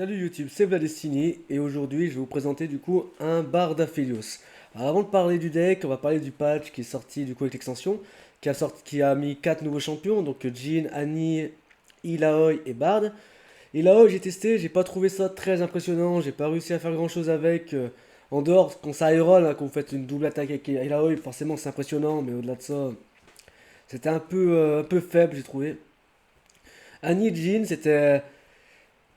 Salut YouTube, c'est Vladestini et aujourd'hui je vais vous présenter du coup un bar d'Aphelios. Alors avant de parler du deck, on va parler du patch qui est sorti du coup avec l'extension, qui a mis 4 nouveaux champions, donc Jhin, Annie, Illaoi et Bard. Illaoi j'ai testé, j'ai pas trouvé ça très impressionnant, j'ai pas réussi à faire grand chose avec, en dehors quand ça aérole, hein, quand vous faites une double attaque avec Illaoi, forcément c'est impressionnant, mais au-delà de ça, c'était un peu faible j'ai trouvé. Annie et Jhin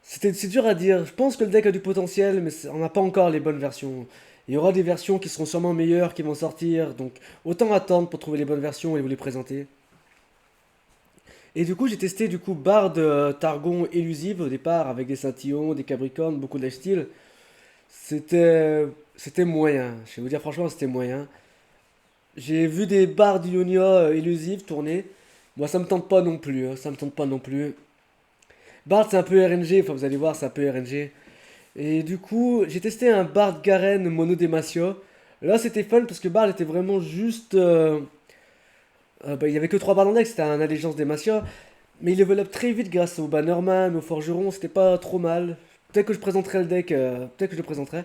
c'est dur à dire. Je pense que le deck a du potentiel, mais on n'a pas encore les bonnes versions. Il y aura des versions qui seront sûrement meilleures qui vont sortir, donc autant attendre pour trouver les bonnes versions et vous les présenter. Et du coup, j'ai testé du coup Bard Targon Elusive au départ avec des Scintillons, des Capricornes, beaucoup de lifesteal. C'était moyen. Je vais vous dire franchement, c'était moyen. J'ai vu des Bards Ionia Elusive tourner. Moi, ça me tente pas non plus, hein, ça me tente pas non plus. Bard, c'est un peu RNG, enfin vous allez voir, c'est un peu RNG. Et du coup, j'ai testé un Bard Garen Mono Demacia. Là, c'était fun parce que Bard était vraiment juste. Il y avait que 3 barres dans le deck, c'était un Allégeance Demacia. Mais il level up très vite grâce au Bannerman, au Forgeron, c'était pas trop mal. Peut-être que je présenterai le deck, peut-être que je le présenterai.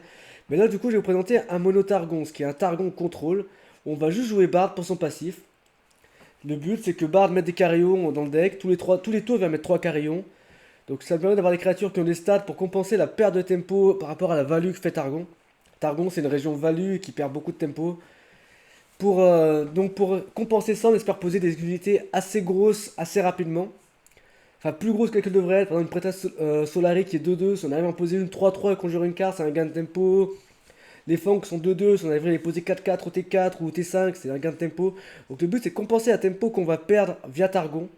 Mais là, du coup, je vais vous présenter un Mono Targon, ce qui est un Targon contrôle. On va juste jouer Bard pour son passif. Le but, c'est que Bard mette des carillons dans le deck. Tous les tours, il va mettre 3 carillons. Donc ça permet d'avoir des créatures qui ont des stats pour compenser la perte de tempo par rapport à la value que fait Targon. Targon c'est une région value qui perd beaucoup de tempo. Donc pour compenser ça, on espère poser des unités assez grosses assez rapidement. Enfin plus grosses qu'elles devraient être. Par exemple une Preta Solari qui est 2-2, si on arrive à en poser une 3-3 et conjurer une carte, c'est un gain de tempo. Les Fangs qui sont 2-2, si on arrive à les poser 4-4 ou T4 ou T5, c'est un gain de tempo. Donc le but c'est de compenser la tempo qu'on va perdre via Targon.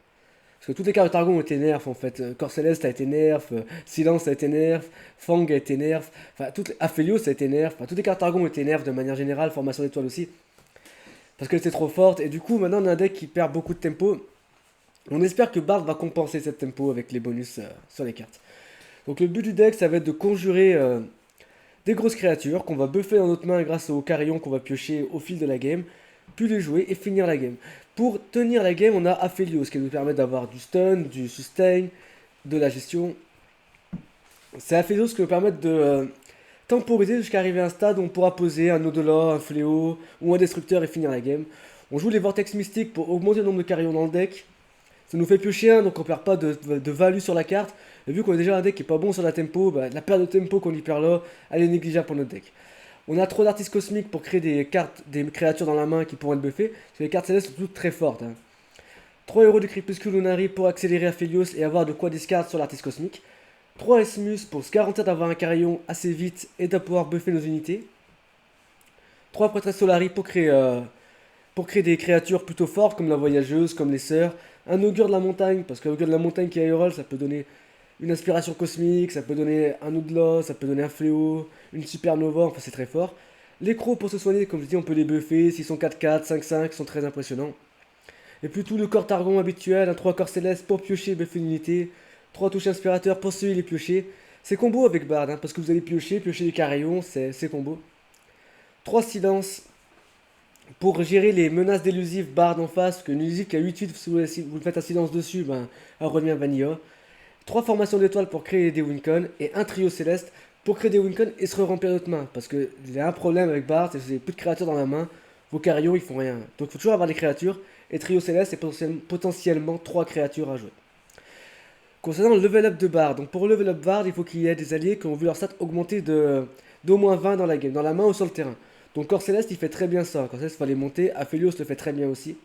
Parce que toutes les cartes de Targon ont été nerfs en fait. Corps Céleste a été nerf, Silence a été nerf, Fang a été nerf, enfin Aphelios a été nerf, enfin toutes les cartes de Targon ont été nerfs de manière générale, Formation d'étoiles aussi. Parce qu'elle était trop forte, et du coup maintenant on a un deck qui perd beaucoup de tempo. On espère que Bard va compenser cette tempo avec les bonus sur les cartes. Donc le but du deck ça va être de conjurer des grosses créatures qu'on va buffer dans notre main grâce aux carillons qu'on va piocher au fil de la game, puis les jouer et finir la game. Pour tenir la game, on a Aphelios qui nous permet d'avoir du stun, du sustain, de la gestion. C'est Aphelios qui nous permet de temporiser jusqu'à arriver à un stade où on pourra poser un au-delà, un fléau ou un destructeur et finir la game. On joue les vortex mystiques pour augmenter le nombre de carillons dans le deck. Ça nous fait piocher un, donc on perd pas de value sur la carte. Et vu qu'on a déjà un deck qui est pas bon sur la tempo, bah, la perte de tempo qu'on y perd là, elle est négligeable pour notre deck. On a trop d'artistes cosmiques pour créer des cartes, des créatures dans la main qui pourront être buffées. Parce que les cartes célestes sont toutes très fortes. Hein. 3 héros du Crépuscule Lunari pour accélérer Aphelios et avoir de quoi discard sur l'artiste cosmique. 3 Esmus pour se garantir d'avoir un carillon assez vite et de pouvoir buffer nos unités. 3 Prêtresse Solari pour créer des créatures plutôt fortes comme la voyageuse, comme les sœurs. Un augure de la montagne, parce qu'un augure de la montagne qui aérole, ça peut donner une inspiration cosmique, ça peut donner un au-delà, ça peut donner un fléau, une supernova, enfin c'est très fort. Les crocs pour se soigner, comme je dis, on peut les buffer, s'ils sont 4-4, 5-5, ils sont très impressionnants. Et puis tout le corps Targon habituel, un 3 corps céleste pour piocher, buffer une unité, 3 touches inspirateurs pour celui les piocher. C'est combo avec Bard, hein, parce que vous allez piocher des carillons, c'est combo. 3 silences pour gérer les menaces d'élusive Bard en face, parce qu'une élusive qui a 8-8, si vous faites un silence dessus, ben, elle revient vanilla. 3 formations d'étoiles pour créer des Wincon, et un trio céleste pour créer des Wincon et se remplir notre main. Parce qu'il y a un problème avec Bard, c'est que vous avez plus de créatures dans la main, vos carillons ils font rien. Donc il faut toujours avoir des créatures, et trio céleste c'est potentiellement 3 créatures à jouer. Concernant le level up de Bard, donc pour level up Bard, il faut qu'il y ait des alliés qui ont vu leur stat augmenter d'au moins 20 dans la game, dans la main ou sur le terrain. Donc Corps Céleste il fait très bien ça, Corps Céleste il faut les monter, Aphelios le fait très bien aussi.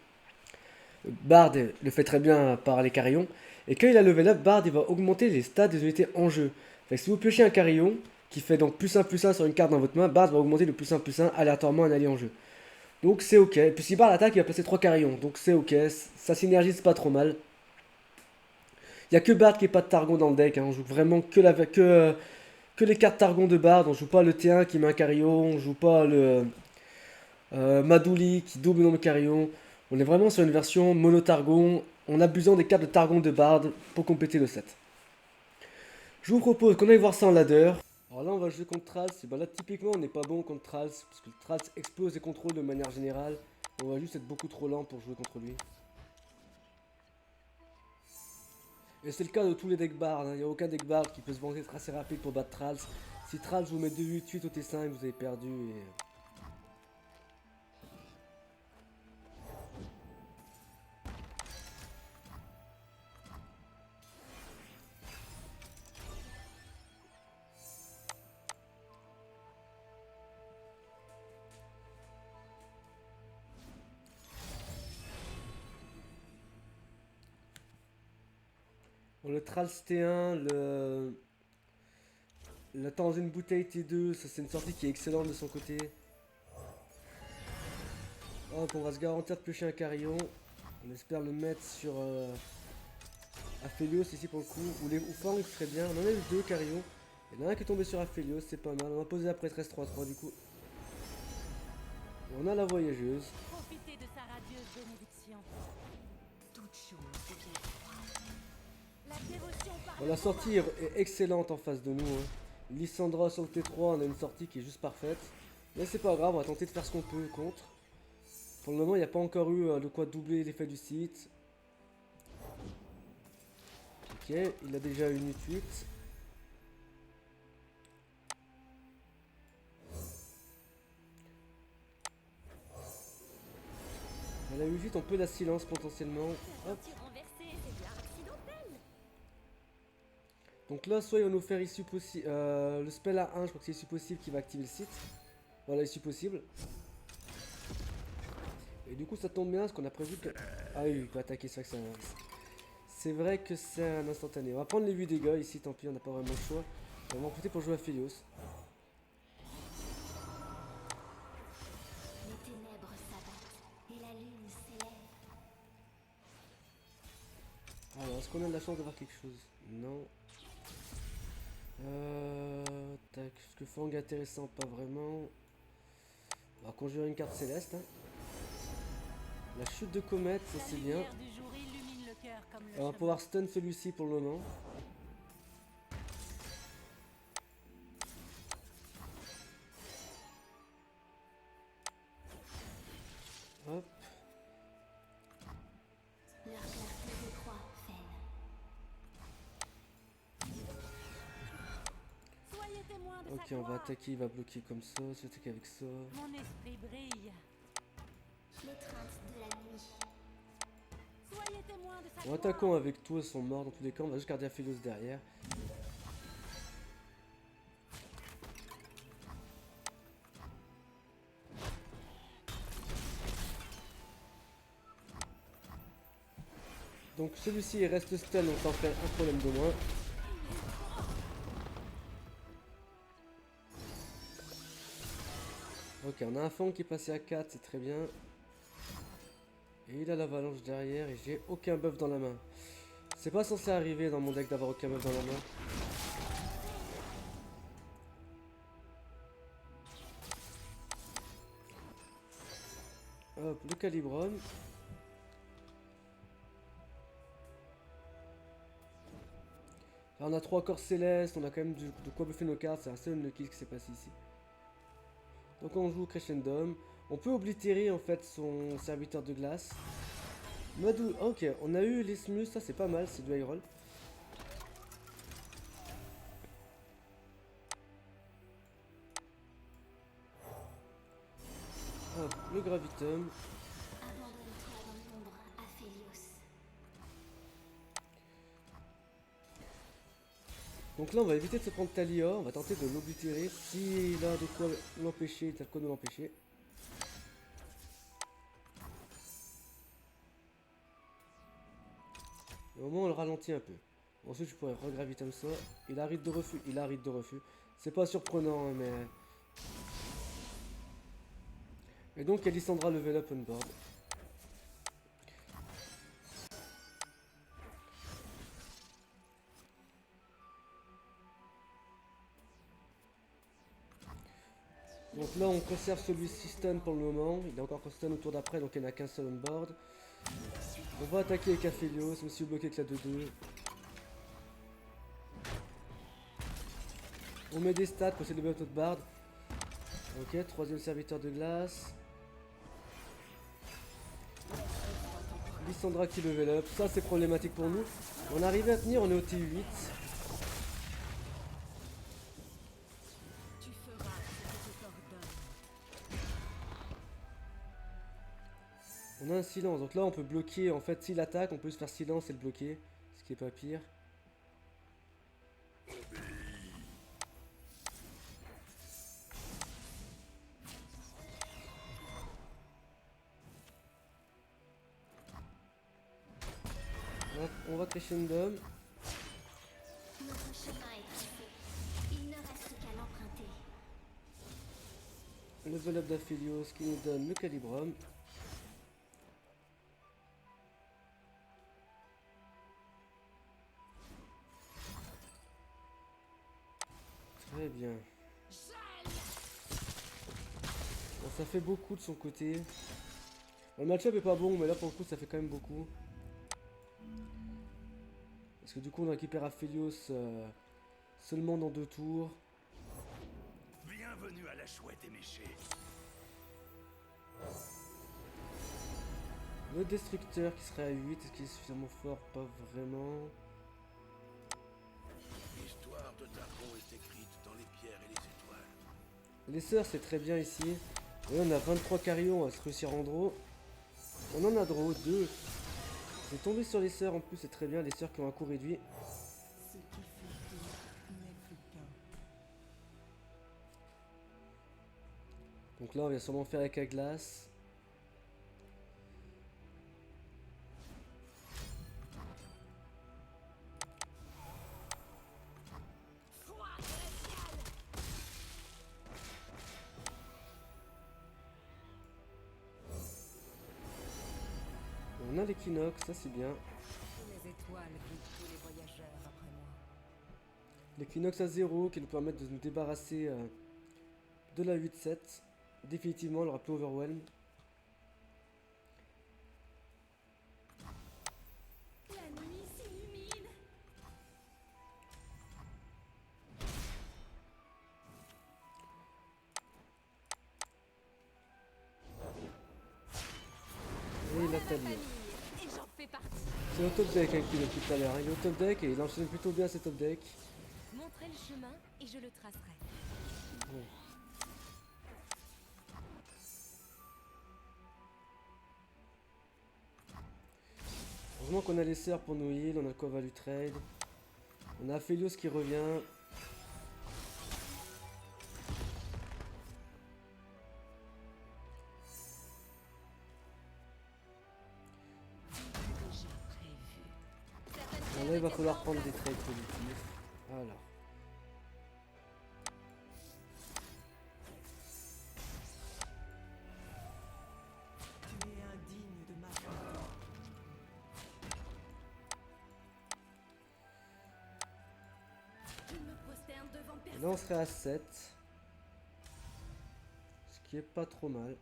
Bard le fait très bien par les carillons. Et quand il a level up, Bard il va augmenter les stats des unités en jeu. Fait que si vous piochez un carillon, qui fait donc plus 1 sur une carte dans votre main, Bard va augmenter le plus 1 aléatoirement un allié en jeu. Donc c'est ok. Et puis si Bard attaque, il va placer 3 carillons. Donc c'est ok. Ça synergise pas trop mal. Il y a que Bard qui est pas de Targon dans le deck. Hein. On joue vraiment que les cartes Targon de Bard. On joue pas le T1 qui met un carillon. On joue pas le Madouli qui double le nombre de carillons. On est vraiment sur une version mono Targon. En abusant des cartes de Targon de Bard pour compléter le set. Je vous propose qu'on aille voir ça en ladder. Alors là on va jouer contre Trals. Et ben là typiquement on n'est pas bon contre Trals. Parce que Trals explose les contrôles de manière générale. On va juste être beaucoup trop lent pour jouer contre lui. Et c'est le cas de tous les decks bards, il n'y a aucun deck bard qui peut se vanter d'être assez rapide pour battre Thrall. Si Thrall vous met 2-8-8 au T5, vous avez perdu et... Bon, le Thrall T1, la temps dans une bouteille T2, ça c'est une sortie qui est excellente de son côté. Hop, on va se garantir de piocher un carillon. On espère le mettre sur Aphelios ici pour le coup. Ou Fang ce serait bien. On en a eu 2 carillons. Il y en a un qui est tombé sur Aphelios, c'est pas mal. On va poser la prêtresse 3-3 du coup. Et on a la voyageuse. Profitez de sa radieuse bénédiction. Toute chose devient froide. La dévotion par Bon, la sortie est excellente en face de nous. Hein. Lysandra sur le T3, on a une sortie qui est juste parfaite. Mais c'est pas grave, on va tenter de faire ce qu'on peut contre. Pour le moment, il n'y a pas encore eu de quoi doubler l'effet du site. Ok, il a déjà une 8. À la 8, on peut la silence potentiellement. Hop. Donc là, soit il va nous faire issue possible. Le spell à 1, je crois que c'est issue possible qui va activer le site. Voilà, issue possible. Et du coup, ça tombe bien parce qu'on a prévu que. Ah oui, il peut attaquer, c'est vrai que c'est un. C'est vrai que c'est un instantané. On va prendre les 8 dégâts ici, tant pis, on n'a pas vraiment le choix. On va en profiter pour jouer à Philios. Les ténèbres s'abattent et la lune s'élève. Alors, est-ce qu'on a de la chance d'avoir quelque chose? Non. Tac, ce que Fang est intéressant, pas vraiment. On va conjurer une carte céleste. Hein. La chute de comète, ça c'est bien. On va pouvoir stun celui-ci pour le moment. Hop. Leur clarté décroît, Fen. Soyez témoin de Ok, sa on va gloire. attaquer, il va bloquer comme ça, se attaquer avec ça. Mon esprit brille. L'étreinte de la nuit. Soyez témoin de sa En gloire. attaquant avec tout, ils sont morts dans tous les cas, on va juste garder Aphelios derrière. Donc celui-ci il reste stun, donc ça en fait un problème de moins. Ok, on a un Fang qui est passé à 4, c'est très bien. Et il a l'avalanche derrière et j'ai aucun buff dans la main. C'est pas censé arriver dans mon deck d'avoir aucun buff dans la main. Hop, le Calibrum. Là, on a 3 corps célestes, on a quand même de quoi buffer nos cartes, c'est un seul kill qui s'est passé ici. Donc on joue Crescendum. On peut oblitérer en fait son serviteur de glace. Madou, ok, on a eu l'Ismus, ça c'est pas mal, c'est du high roll. Hop, le Gravitum. Abandonne-toi dans l'ombre, Aphelios. Donc là on va éviter de se prendre Talia, on va tenter de l'oblitérer. S'il a de quoi l'empêcher, il a de quoi nous l'empêcher. Et au moins on le ralentit un peu. Ensuite je pourrais regravitum ça. Il a rite de refus, il a rite de refus. C'est pas surprenant hein, mais... Et donc Alissandra level up on board. Donc là on conserve celui-ci stun pour le moment. Il est encore stun au tour d'après donc il n'y en a qu'un seul on board. On va attaquer avec Aphelios, même si vous bloquez avec la 2-2. On met des stats pour essayer de level up notre bard. Ok, troisième serviteur de glace. Lissandra qui level up. Ça, c'est problématique pour nous. On est arrivé à tenir, on est au T8. Tu feras ce que je t'ordonne. On a un silence. Donc là, on peut bloquer. En fait, s'il attaque, on peut se faire silence et le bloquer. Ce qui est pas pire. On va crescendo. Notre chemin est tracé. Il ne reste qu'à l'emprunter. Level up d'Aphelios qui nous donne le Calibrum. Très bien. Bon, ça fait beaucoup de son côté. Bon, le match-up est pas bon, mais là pour le coup ça fait quand même beaucoup. Parce que du coup on récupère Aphelios seulement dans 2 tours. Bienvenue à la chouette éméchée. Le destructeur qui serait à 8, est-ce qu'il est suffisamment fort? Pas vraiment. L'histoire de Targon est écrite dans les pierres et les étoiles. Les sœurs c'est très bien ici. Et on a 23 carillons à se réussir en draw. On en a draw 2. C'est tombé sur les sœurs en plus, c'est très bien, les sœurs qui ont un coût réduit. Ce qui fut tout n'est plus qu'un. Donc là on va sûrement faire avec la glace. On a l'équinoxe, ça c'est bien. Les étoiles guident tous les voyageurs après moi. L'équinoxe à 0 qui nous permet de nous débarrasser de la 8-7. Définitivement, elle aura plus overwhelm. La nuit s'illumine. Et la Thalie. Et j'en fais partie. C'est au top deck avec lui depuis tout à l'heure. Il est au top deck et il enchaîne plutôt bien ses top deck. Montrez le chemin et je le tracerai. Bon. Heureusement qu'on a les sœurs pour nous heal, on a quoi value trade. On a Aphelios qui revient. Déjà prévu. Bon, là il va falloir prendre des trades positifs. Alors. Tu es indigne de ma part. Je me prosterne devant Et personne. là on serait à 7. Ce qui est pas trop mal.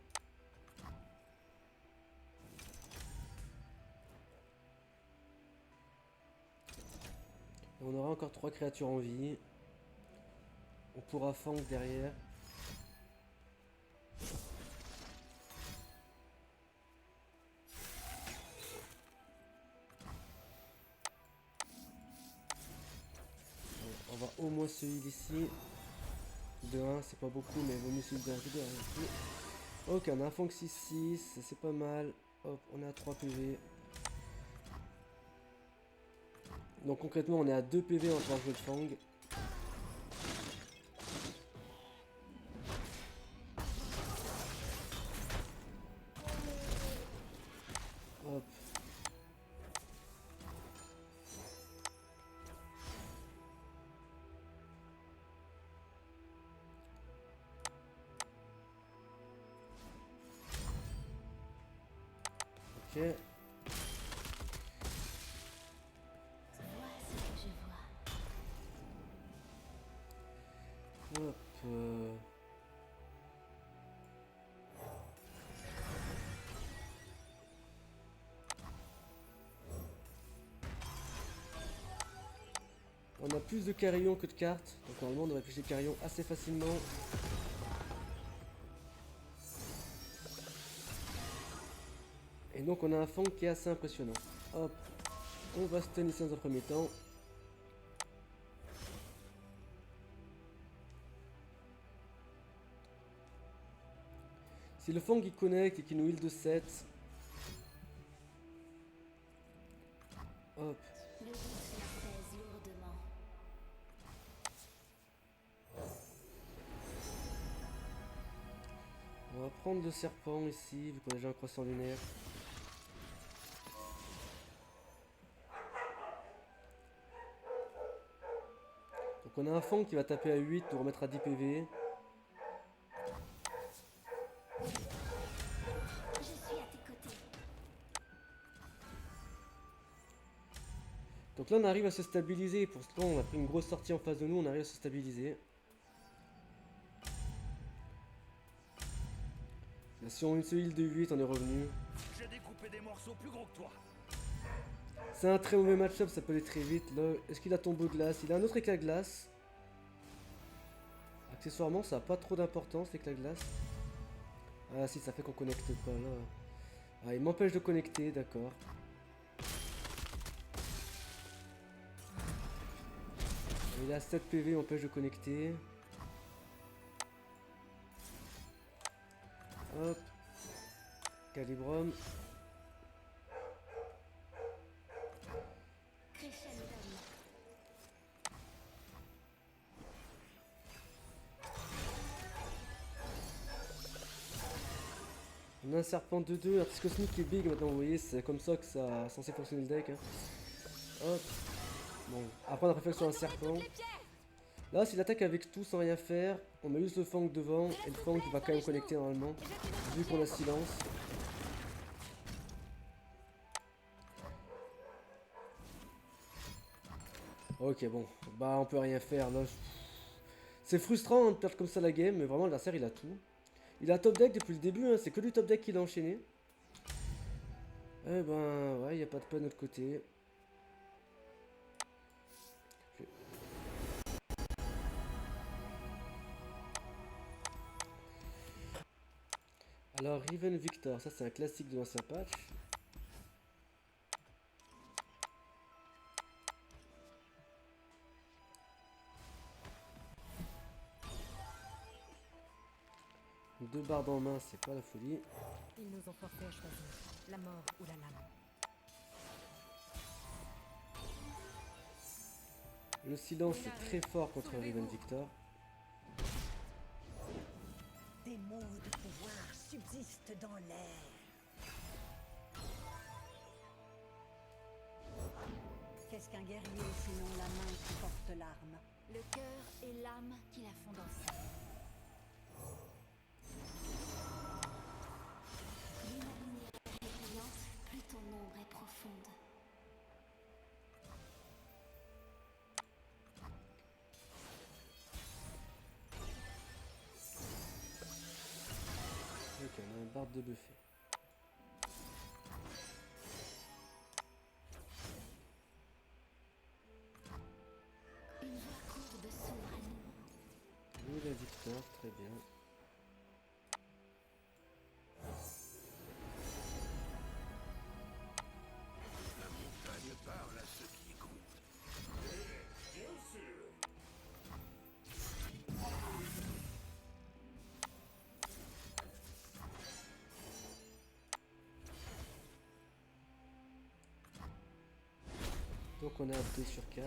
Et on aura encore 3 créatures en vie. On pourra fang derrière. On va au moins se heal ici. De 1, c'est pas beaucoup, mais il vaut mieux se heal de 1 que de 1. Ok, on a un fang 6-6, c'est pas mal. Hop, on est à 3 PV. Donc concrètement, on est à 2 PV en train de jouer de fang. Hop. Ok. Vois ce que je vois. Hop. On a plus de carillons que de cartes, donc normalement on devrait piocher les carillons assez facilement. Et donc on a un fang qui est assez impressionnant. Hop, on va stun ici dans un premier temps. Si le fang il connecte et qu'il nous heal de 7. Hop. Le doute me pèse lourdement. On va prendre le serpent ici, vu qu'on a déjà un croissant lunaire. Donc on a un fang qui va taper à 8, nous remettre à 10 PV. Je suis à tes côtés. Donc là on arrive à se stabiliser, pour ce temps on a pris une grosse sortie en face de nous, on arrive à se stabiliser. Là, si on se heal de 8, on est revenu. J'ai découpé des morceaux plus gros que toi. C'est un très mauvais match-up, ça peut aller très vite. Là, est-ce qu'il a tombeau glace? Il a un autre éclat glace. Accessoirement, ça n'a pas trop d'importance, l'éclat glace. Ah si, ça fait qu'on connecte pas là. Ah, il m'empêche de connecter, d'accord. Il a 7 PV, il m'empêche de connecter. Hop. Calibrum. Crescendum. On a un serpent de 2, artiste cosmique et big maintenant, vous voyez, c'est comme ça que ça a censé fonctionner le deck. Hein. Hop. Bon, après on a préféré sur un serpent. Là, s'il attaque avec tout sans rien faire, on met juste le fang devant, et le fang qui va quand même connecter normalement, vu qu'on a silence. Ok, bon, bah on peut rien faire là. C'est frustrant hein, de perdre comme ça la game, mais vraiment l'adversaire il a tout. Il a top deck depuis le début, hein, c'est que du top deck qu'il a enchaîné. Eh ben, ouais, il a pas de pas de notre côté. Alors, Riven Victor, ça c'est un classique de l'ancien patch. Deux barres en main, c'est pas la folie. Ils nous ont forcés à choisir la mort ou la lame. Le silence est très fort contre Riven Victor. Des mots de pouvoir subsistent dans l'air. Qu'est-ce qu'un guerrier sinon la main qui porte l'arme? Le cœur et l'âme qui la font danser. Plus ma lumière est brillante, plus ton ombre est profonde. Ok, on a une barbe de buffet. Une voie courbe s'ouvre à nous. Riven Victor, très bien. La montagne parle à ceux qui écoutent. Donc on a un 2 sur 4.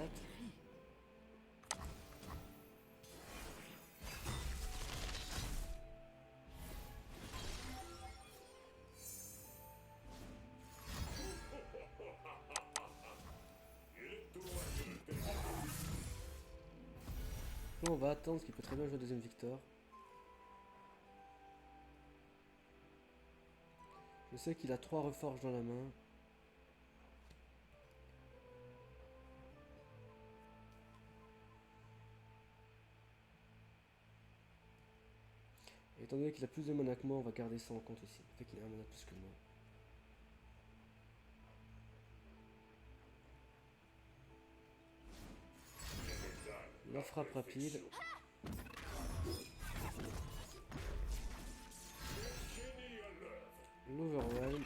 Là on va attendre, ce qui peut très bien jouer deuxième Victor. Je sais qu'il a 3 reforges dans la main. Et étant donné qu'il a plus de mana que moi, on va garder ça en compte aussi. Le fait qu'il a un mana de plus que moi. La frappe rapide. L'overwhelm.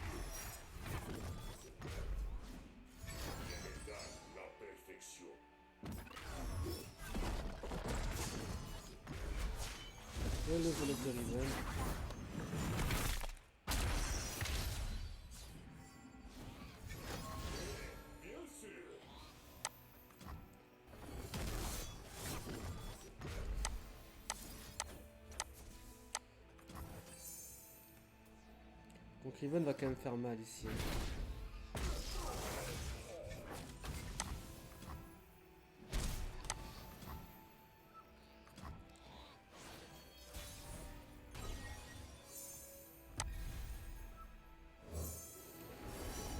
le volet de Riven. Donc Riven va quand même faire mal ici.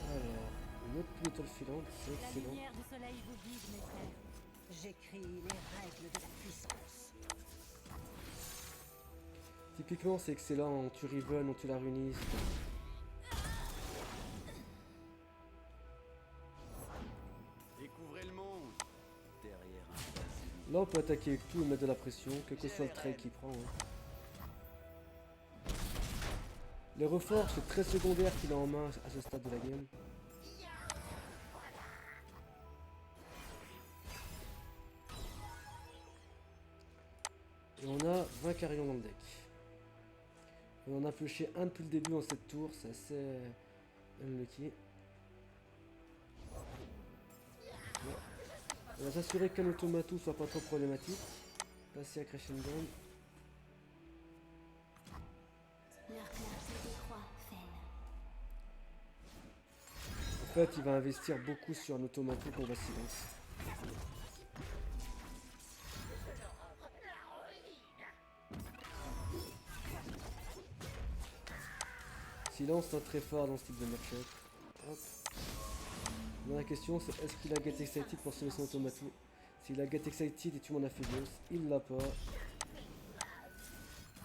Alors, une autre pilote filante, c'est La excellent. lumière du soleil vous guide, mes frères. J'écris les règles de la puissance. Typiquement, c'est excellent, on tue Riven, on tue la runiste. Découvrez le monde derrière un basilic. Là, on peut attaquer avec tout et mettre de la pression, quel que soit le trait qu'il prend. Hein. Les reforts, c'est très secondaire qu'il a en main à ce stade de la game. Et on a 20 carillons dans le deck. On en a pioché un depuis le début dans cette tour, c'est assez unlucky. Ouais. On va s'assurer qu'un automatou soit pas trop problématique. Passer à Crescendo. Leur clarté décroît, Fen. En fait, il va investir beaucoup sur un automatou qu'on va silence. Silence, c'est très fort dans ce type de match-up. Hop. Maintenant, la question, c'est est-ce qu'il a Get Excited pour sauver son automatou? S'il a Get Excited et tu m'en as Aphelios, il l'a pas.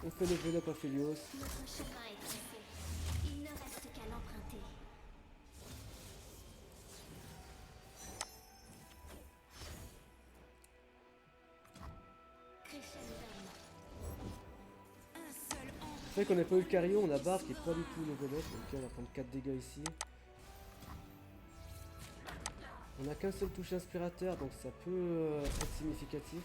On fait level up Aphelios. Notre chemin est tracé. Il ne reste qu'à l'emprunter. Crescendum. Un seul ange. C'est vrai qu'on n'a pas eu le carillon, on a Bard qui est pas du tout level up, donc on va prendre 4 dégâts ici. On n'a qu'un seul touche inspirateur, donc ça peut être significatif.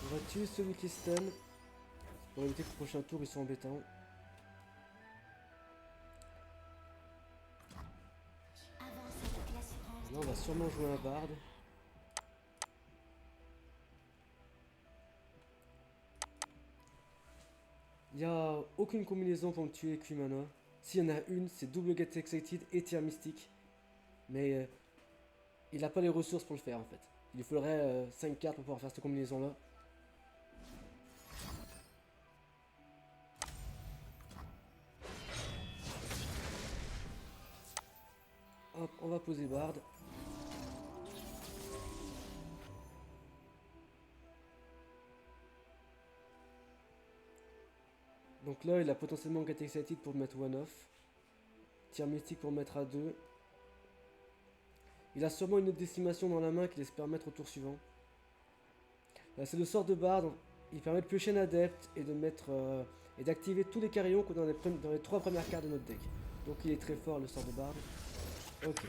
On va tuer celui qui stun, pour éviter que le prochain tour il soit embêtant. Avance avec l'assurance. Là on va sûrement jouer un Bard. Il n'y a aucune combinaison pour me tuer Kumana. S'il y en a une, c'est double Get Excited et tir mystique. Mais il n'a pas les ressources pour le faire en fait. Il lui faudrait 5 cartes pour pouvoir faire cette combinaison là. Hop, on va poser Bard. Donc là, il a potentiellement Get Excited pour mettre one off. Tir mystique pour mettre à 2. Il a sûrement une autre décimation dans la main qui laisse permettre au tour suivant. Là, c'est le sort de Bard. Il permet de piocher un adepte et de mettre et d'activer tous les carillons qu'on a dans les 3 premières cartes de notre deck. Donc il est très fort le sort de Bard. Ok.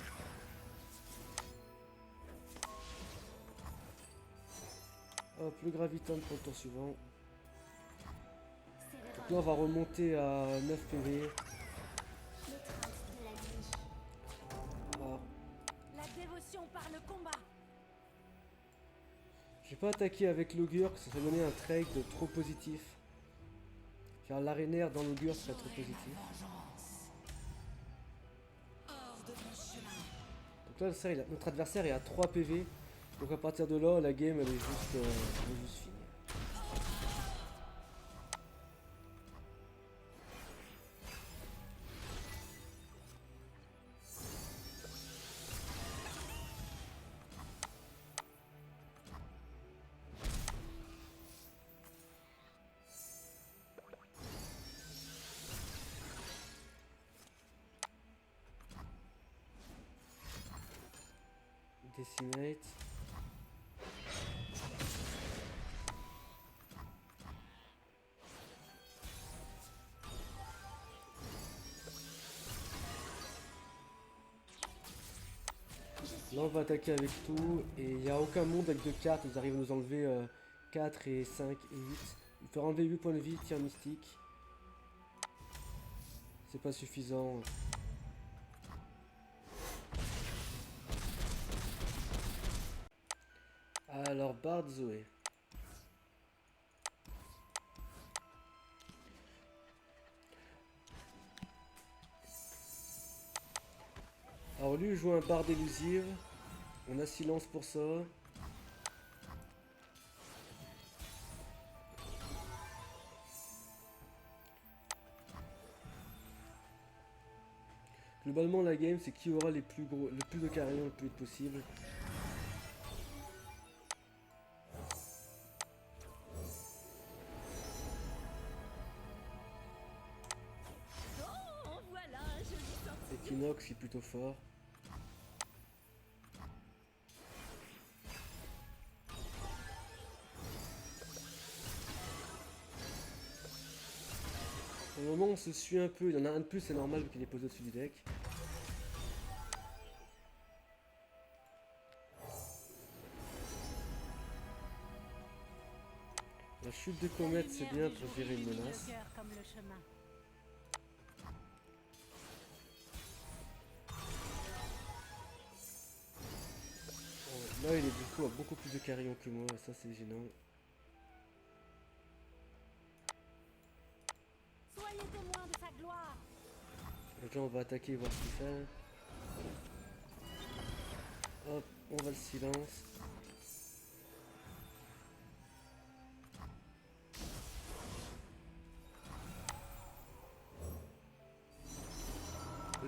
Hop, le graviton pour le tour suivant. Donc là on va remonter à 9 PV. Le trance de la nuit. Ah. La dévotion par le combat. J'ai pas attaqué avec l'augure, que ça serait donné un trade trop positif. Faire l'arénaire dans l'augure serait trop positif. Hors de mon chemin. Donc là, ça, notre adversaire est à 3 PV. Donc à partir de là, la game elle est juste finie. Decimate. Là on va attaquer avec tout et il n'y a aucun monde avec 2 cartes, ils arrivent à nous enlever 4 et 5 et 8. Il faut enlever 8 points de vie, tir mystique. C'est pas suffisant. Alors Bard Zoé. Alors lui il joue un Bard élusive. On a silence pour ça. Globalement la game c'est qui aura le plus de carillons le plus vite possible. Oh, voilà un joli sorcier. Equinox qui est plutôt fort. Pour le moment on se suit un peu, il y en a un de plus, c'est normal vu qu'il est posé au-dessus du deck. La chute de comète c'est bien pour gérer une menace. Le cœur comme le chemin. Bon, là il est du coup à beaucoup plus de carillons que moi, ça c'est gênant. Soyez témoins de sa gloire. Donc là on va attaquer et voir ce qu'il fait. Hop, on va le silence.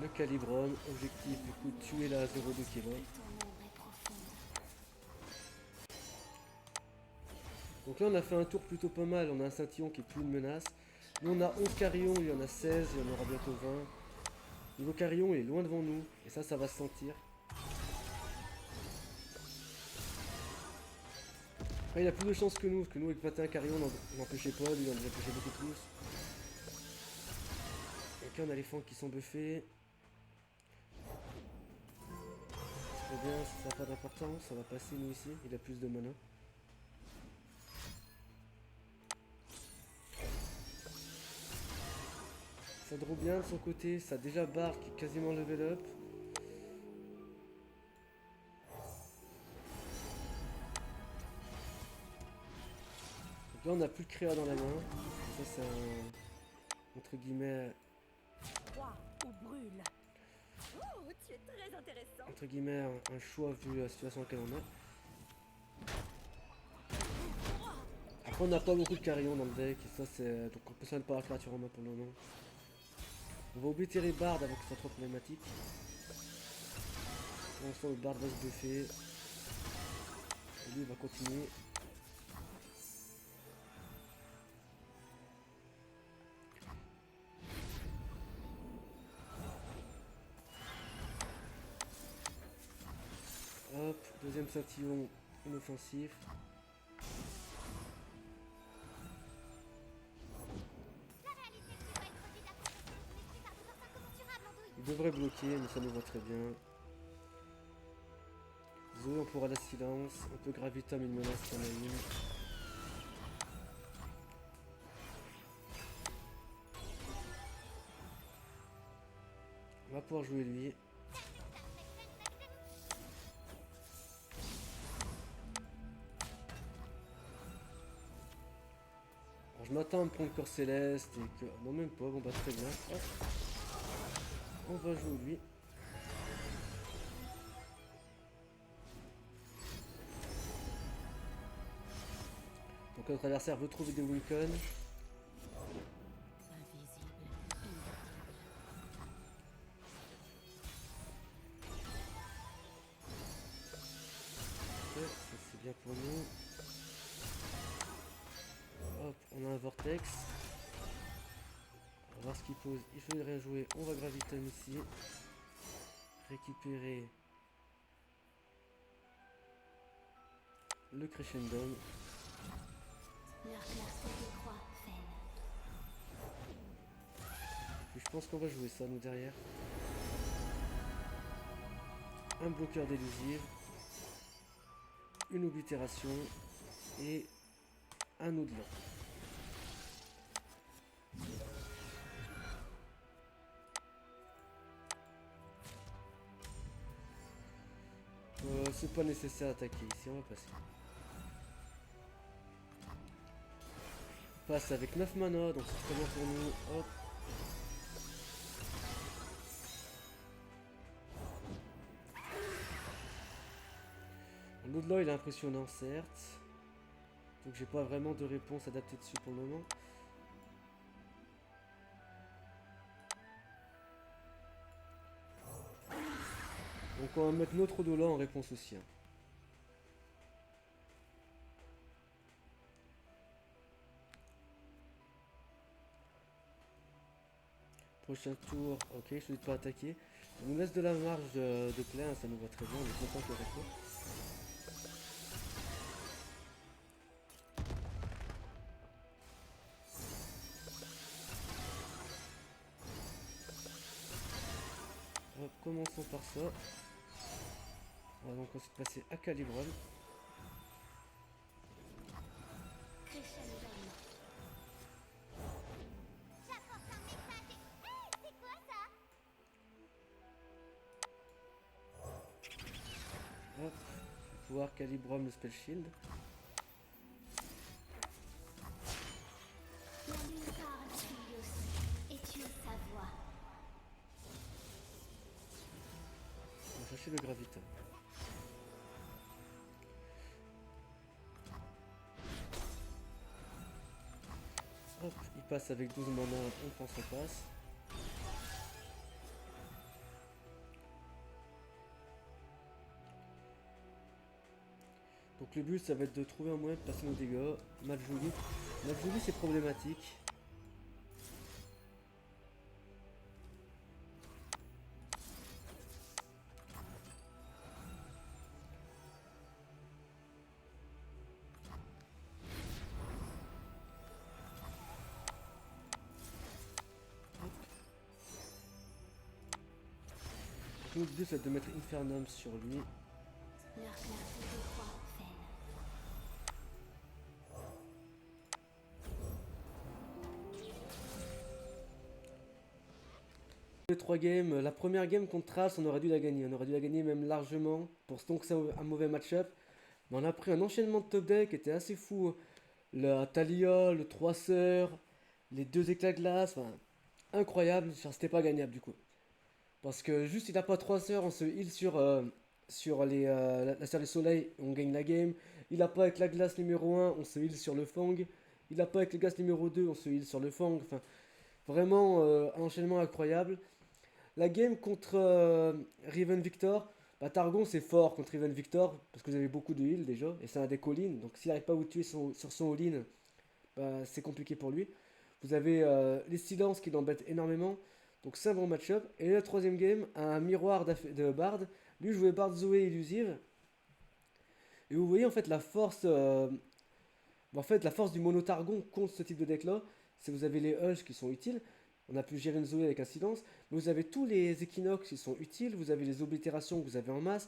Le calibrum, objectif du coup tuer la 0,2 kg. Ton ombre est profonde. Donc là on a fait un tour plutôt pas mal, on a un Saint-Yon qui est plus une menace. Nous on a 11 carillons, il y en a 16, il y en aura bientôt 20. Niveau carillon il est loin devant nous, et ça va se sentir. Après il a plus de chance que nous, parce que nous avec 21 carillons on n'empêchait pas, lui on en empêchait beaucoup plus. Ok on a les flancs qui sont buffés. C'est bien, ça n'a pas d'importance, ça va passer nous ici, il a plus de mana. Ça draw bien de son côté, ça a déjà Bard qui est quasiment level up. Donc là on n'a plus de créa dans la main. Ça c'est un entre guillemets Roi ou brûle. Oh, tu es très intéressant. entre guillemets un choix vu la situation dans laquelle on est. Après on n'a pas beaucoup de carillons dans le deck et ça c'est. Donc on peut se mettre par la créature en main pour le moment. On va oblitérer Bard avant que ce soit trop problématique. Pour l'instant le Bard va se buffer. Et lui il va continuer. Hop, deuxième Saint-Yon inoffensif. La réalité qui va être vide à cause de son esprit par des forces incommensurable, Andouille. Il devrait bloquer, mais ça nous va très bien. Zoé, on pourra la silence. On peut Gravitum, une menace si on a une. On va pouvoir jouer lui. Alors, je m'attends à me prendre corps céleste et que. Non, même pas, bon bah très bien. Hop. On va jouer lui. Donc notre adversaire veut trouver des Wincon. Invisible. Ok, ça c'est bien pour nous. Hop, on a un vortex. On va voir ce qu'il pose. Il faut rien jouer. On va Gravitum ici. Récupérer le Crescendum. Leur clarté décroît, Fen. Puis je pense qu'on va jouer ça nous derrière. un bloqueur d'élusive, une oblitération et un au-delà. C'est pas nécessaire d'attaquer ici, on va passer. On passe avec 9 mana, donc c'est très bien pour nous. Hop. L'au-delà il est impressionnant certes. Donc j'ai pas vraiment de réponse adaptée dessus pour le moment. Donc on va mettre notre au-delà en réponse aussi. Hein. Prochain tour, ok, je ne vais pas attaquer. Ça nous laisse de la marge de play, hein, ça nous va très bien, on est content qu'il reste. Hop, commençons par ça. On va donc ensuite passer à Calibrum. Crescendo. J'apporte un message. Hey, c'est quoi ça? Hop, je vais pouvoir Calibrum le Spell Shield. La lune parle, Aphelios, et tu es sa voix. On va chercher le Graviton. Hop, il passe avec 12 mana, on prend son passe. Donc le but ça va être de trouver un moyen de passer nos dégâts. Maljouli. Maljouli c'est problématique. Donc l'idée c'est de mettre Infernum sur lui. Leur clarté de roi vaine. Les 3 games, la première game contre Thrall, on aurait dû la gagner. On aurait dû la gagner même largement. Pour donc c'est un mauvais match-up. Mais on a pris un enchaînement de top deck qui était assez fou. La Thalia, le 3 sœurs, les 2 éclats de glace, enfin, incroyable. Genre, c'était pas gagnable du coup. Parce que juste il a pas 3 sœurs, on se heal sur la sœur du soleil, on gagne la game. Il a pas avec la glace numéro 1, on se heal sur le Fang. Il a pas avec le glace numéro 2, on se heal sur le Fang. Enfin, vraiment un enchaînement incroyable. La game contre Riven Victor, bah, Targon c'est fort contre Riven Victor parce que vous avez beaucoup de heal déjà et c'est un deck all-in. Donc s'il n'arrive pas à vous tuer sur son all-in, bah, c'est compliqué pour lui. Vous avez les silences qui l'embêtent énormément. Donc c'est un bon match-up. Et la troisième game, un miroir de Bard. Lui jouait Bard Zoé Illusive. Et vous voyez en fait la force, la force du mono Targon contre ce type de deck là. C'est vous avez les Hush qui sont utiles. On a pu gérer une Zoé avec un silence. Mais vous avez tous les équinoxes qui sont utiles. Vous avez les oblitérations que vous avez en masse.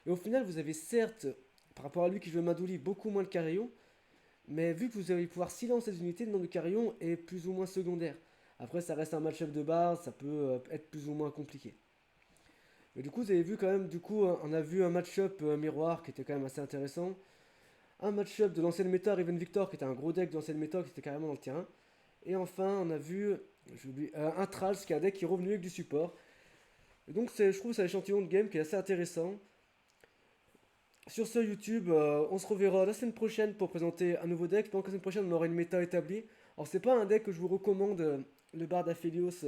Et au final, vous avez certes, par rapport à lui qui joue Madouli, beaucoup moins de carillon. Mais vu que vous allez pouvoir silencer les unités, le nombre de carillon est plus ou moins secondaire. Après, ça reste un match-up de base, ça peut être plus ou moins compliqué. Mais du coup, vous avez vu quand même, on a vu un match-up miroir qui était quand même assez intéressant. Un match-up de l'ancienne méta Riven Victor qui était un gros deck de l'ancienne méta qui était carrément dans le terrain. Et enfin, on a vu un Thrall qui est un deck qui est revenu avec du support. Et donc, je trouve que c'est un échantillon de game qui est assez intéressant. Sur ce YouTube, on se reverra la semaine prochaine pour présenter un nouveau deck. Donc la semaine prochaine, on aura une méta établie. Alors c'est pas un deck que je vous recommande, le Bard Aphelios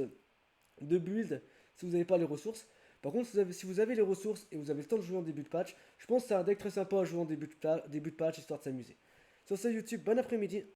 de build, si vous n'avez pas les ressources. Par contre, si vous avez les ressources et vous avez le temps de jouer en début de patch, je pense que c'est un deck très sympa à jouer en début de patch, histoire de s'amuser. Sur ce YouTube, bon après-midi.